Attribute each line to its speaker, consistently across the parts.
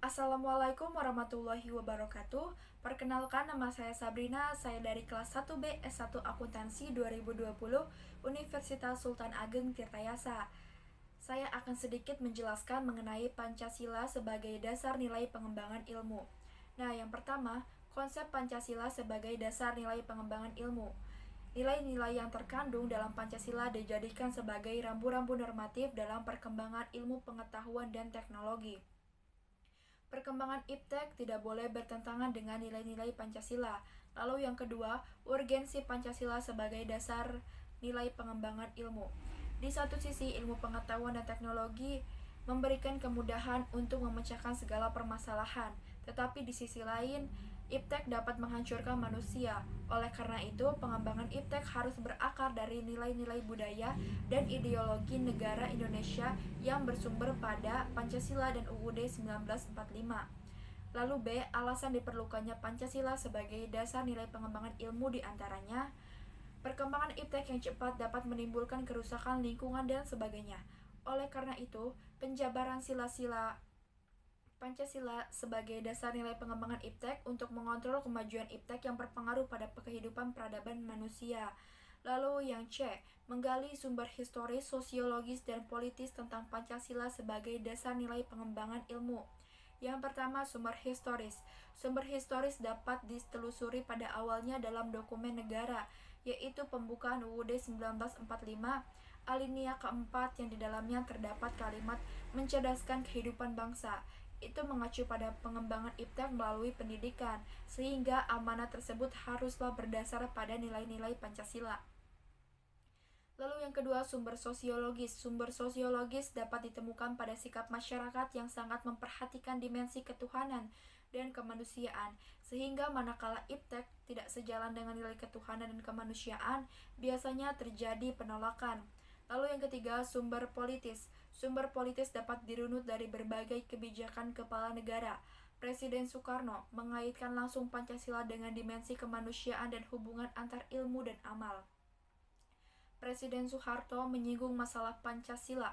Speaker 1: Assalamualaikum warahmatullahi wabarakatuh. Perkenalkan, nama saya Sabrina. Saya dari kelas 1B S1 Akuntansi 2020 Universitas Sultan Ageng Tirtayasa. Saya akan sedikit menjelaskan mengenai Pancasila sebagai dasar nilai pengembangan ilmu. Nah, yang pertama, konsep Pancasila sebagai dasar nilai pengembangan ilmu. Nilai-nilai yang terkandung dalam Pancasila dijadikan sebagai rambu-rambu normatif dalam perkembangan ilmu pengetahuan dan teknologi. Perkembangan iptek tidak boleh bertentangan dengan nilai-nilai Pancasila. Lalu yang kedua, urgensi Pancasila sebagai dasar nilai pengembangan ilmu. Di satu sisi, ilmu pengetahuan dan teknologi memberikan kemudahan untuk memecahkan segala permasalahan, tetapi di sisi lain, iptek dapat menghancurkan manusia. Oleh karena itu, pengembangan iptek harus berakar dari nilai-nilai budaya dan ideologi negara Indonesia yang bersumber pada Pancasila dan UUD 1945. Lalu B, alasan diperlukannya Pancasila sebagai dasar nilai pengembangan ilmu diantaranya perkembangan iptek yang cepat dapat menimbulkan kerusakan lingkungan dan sebagainya. Oleh karena itu, penjabaran sila-sila Pancasila sebagai dasar nilai pengembangan iptek untuk mengontrol kemajuan iptek yang berpengaruh pada kehidupan peradaban manusia. Lalu yang C, menggali sumber historis, sosiologis, dan politis tentang Pancasila sebagai dasar nilai pengembangan ilmu. Yang pertama, sumber historis. Sumber historis dapat ditelusuri pada awalnya dalam dokumen negara, yaitu pembukaan UUD 1945, alinea keempat yang di dalamnya terdapat kalimat mencerdaskan kehidupan bangsa. Itu mengacu pada pengembangan iptek melalui pendidikan, sehingga amanah tersebut haruslah berdasar pada nilai-nilai Pancasila. Lalu yang kedua, sumber sosiologis. Sumber sosiologis dapat ditemukan pada sikap masyarakat yang sangat memperhatikan dimensi ketuhanan dan kemanusiaan, sehingga manakala iptek tidak sejalan dengan nilai ketuhanan dan kemanusiaan, biasanya terjadi penolakan. Lalu yang ketiga, sumber politis. Sumber politis dapat dirunut dari berbagai kebijakan kepala negara. Presiden Soekarno mengaitkan langsung Pancasila dengan dimensi kemanusiaan dan hubungan antar ilmu dan amal. Presiden Soeharto menyinggung masalah Pancasila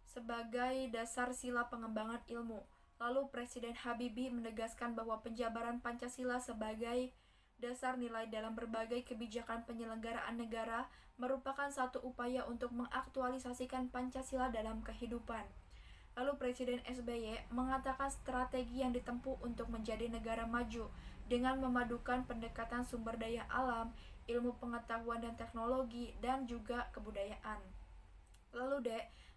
Speaker 1: sebagai dasar sila pengembangan ilmu. Lalu Presiden Habibie menegaskan bahwa penjabaran Pancasila sebagai dasar nilai dalam berbagai kebijakan penyelenggaraan negara merupakan satu upaya untuk mengaktualisasikan Pancasila dalam kehidupan. Lalu Presiden SBY mengatakan strategi yang ditempuh untuk menjadi negara maju dengan memadukan pendekatan sumber daya alam, ilmu pengetahuan dan teknologi, dan juga kebudayaan. Lalu D,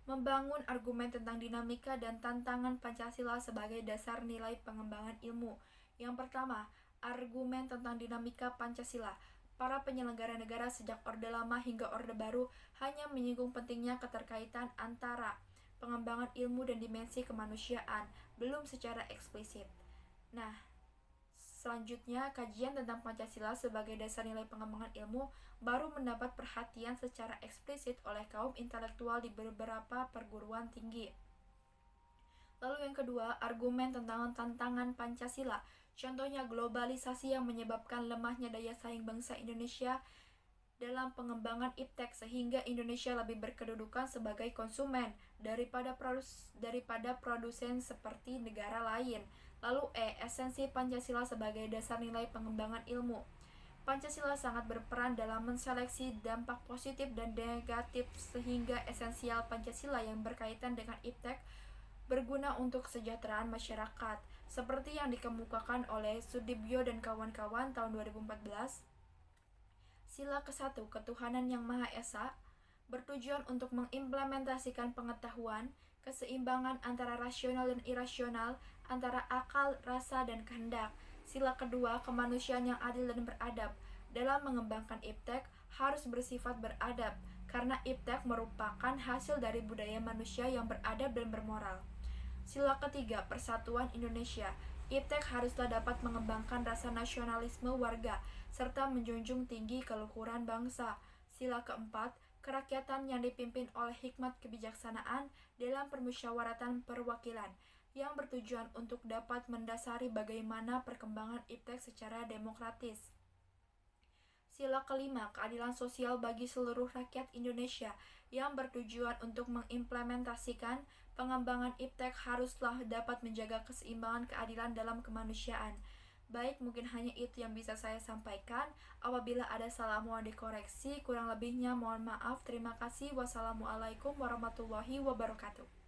Speaker 1: membangun argumen tentang dinamika dan tantangan Pancasila sebagai dasar nilai pengembangan ilmu. Yang pertama, argumen tentang dinamika Pancasila. Para penyelenggara negara sejak Orde Lama hingga Orde Baru hanya menyinggung pentingnya keterkaitan antara pengembangan ilmu dan dimensi kemanusiaan, belum secara eksplisit. Nah, selanjutnya, kajian tentang Pancasila sebagai dasar nilai pengembangan ilmu baru mendapat perhatian secara eksplisit oleh kaum intelektual di beberapa perguruan tinggi. Lalu yang kedua, argumen tentang tantangan Pancasila. Contohnya globalisasi yang menyebabkan lemahnya daya saing bangsa Indonesia dalam pengembangan iptek sehingga Indonesia lebih berkedudukan sebagai konsumen daripada produsen seperti negara lain. Lalu E, esensi Pancasila sebagai dasar nilai pengembangan ilmu. Pancasila sangat berperan dalam menseleksi dampak positif dan negatif sehingga esensial Pancasila yang berkaitan dengan iptek berguna untuk kesejahteraan masyarakat, seperti yang dikemukakan oleh Sudibyo dan kawan-kawan tahun 2014. Sila ke-1, ketuhanan yang Maha Esa, bertujuan untuk mengimplementasikan pengetahuan, keseimbangan antara rasional dan irasional, antara akal, rasa, dan kehendak. Sila kedua, kemanusiaan yang adil dan beradab. Dalam mengembangkan iptek, harus bersifat beradab, karena iptek merupakan hasil dari budaya manusia yang beradab dan bermoral. Sila ketiga, persatuan Indonesia. Iptek haruslah dapat mengembangkan rasa nasionalisme warga, serta menjunjung tinggi keluhuran bangsa. Sila keempat, kerakyatan yang dipimpin oleh hikmat kebijaksanaan dalam permusyawaratan perwakilan, yang bertujuan untuk dapat mendasari bagaimana perkembangan iptek secara demokratis. Sila kelima, keadilan sosial bagi seluruh rakyat Indonesia, yang bertujuan untuk mengimplementasikan Pengembangan iptek haruslah dapat menjaga keseimbangan keadilan dalam kemanusiaan. Baik, mungkin hanya itu yang bisa saya sampaikan. Apabila ada salah mohon dikoreksi. Kurang lebihnya mohon maaf. Terima kasih. Wassalamualaikum warahmatullahi wabarakatuh.